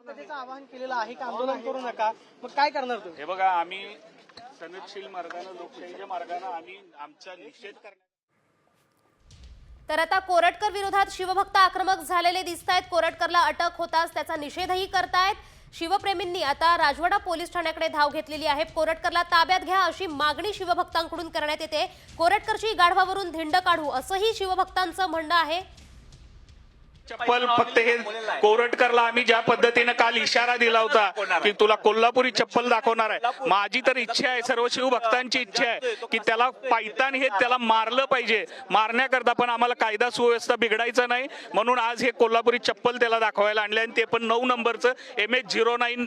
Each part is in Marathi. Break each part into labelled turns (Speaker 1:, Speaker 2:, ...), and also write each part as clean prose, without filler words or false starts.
Speaker 1: शांततेचं आवाहन केलेलं आहे की आंदोलन करू नका, मग काय करणार तुम्ही?
Speaker 2: हे बघा, आम्ही सनदशील मार्गाने, लोकशाहीच्या मार्गाने आम्ही आमचा निषेध करणार.
Speaker 3: तर आता कोरटकर विरोधात शिवभक्त आक्रमक झालेले दिसत आहेत. कोरटकरला अटक होताच त्याचा निषेधही करतायत. शिवप्रेमींनी आता राजवाडा पोलीस ठाण्याकडे धाव घेतलेली आहे. कोरटकरला ताब्यात घ्या अशी मागणी शिवभक्तांकडून करण्यात येते. कोरटकरची गाढवावरून धिंड काढू असंही शिवभक्तांचं म्हणणं आहे.
Speaker 2: चप्पल फक्त हे कोरटकरला आम्ही ज्या पद्धतीने काल इशारा दिला होता की तुला कोल्हापुरी चप्पल दाखवणार आहे, माझी तर इच्छा आहे, सर्व शिवभक्तांची इच्छा आहे की त्याला पायतान हे त्याला मारलं पाहिजे. मारण्याकरता पण आम्हाला कायदा सुव्यवस्था बिघडायचं नाही, म्हणून आज हे कोल्हापुरी चप्पल त्याला दाखवायला आणले आणि ते पण 9 नंबरचं MH09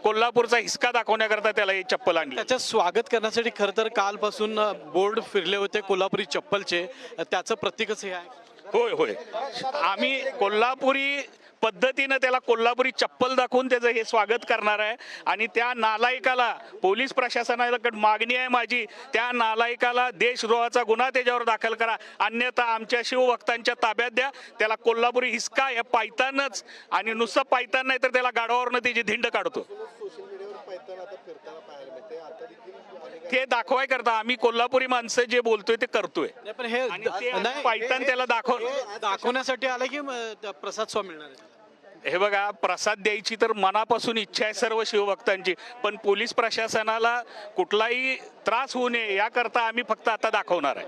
Speaker 2: कोल्हापूरचा हिसका दाखवण्याकरता त्याला ही चप्पल आणली.
Speaker 4: त्याचं स्वागत करण्यासाठी खरं तर कालपासून बोर्ड फिरले होते कोल्हापुरी चप्पलचे, त्याचं प्रतीकच हे आहे.
Speaker 2: होय होय, आम्ही कोल्हापुरी पद्धतीनं त्याला कोल्हापुरी चप्पल दाखवून त्याचं हे स्वागत करणार आहे. आणि त्या नालायकाला, पोलीस प्रशासनाकडे मागणी आहे माझी, त्या नालायकाला देशद्रोहाचा गुन्हा त्याच्यावर दाखल करा, अन्यथा आमच्या शिवभक्तांच्या ताब्यात द्या. त्याला कोल्हापुरी हिसका या पायतानच, आणि नुसतं पायतान नाही तर त्याला गाढवावरनं त्याची धिंड काढतो. ते दाखवाय करता आम्ही कोल्हापुरी माणसं जे बोलतोय ते करतोय.
Speaker 4: पण हे
Speaker 2: पायतान त्याला
Speaker 4: दाखवण्यासाठी आलं की प्रसाद स्वामी मिळणार आहे?
Speaker 2: हे बघा, प्रसाद द्यायची तर मनापासून इच्छा आहे सर्व शिवभक्तांची, पण पोलीस प्रशासनाला कुठलाही त्रास होऊ नये याकरता आम्ही फक्त आता दाखवणार आहे.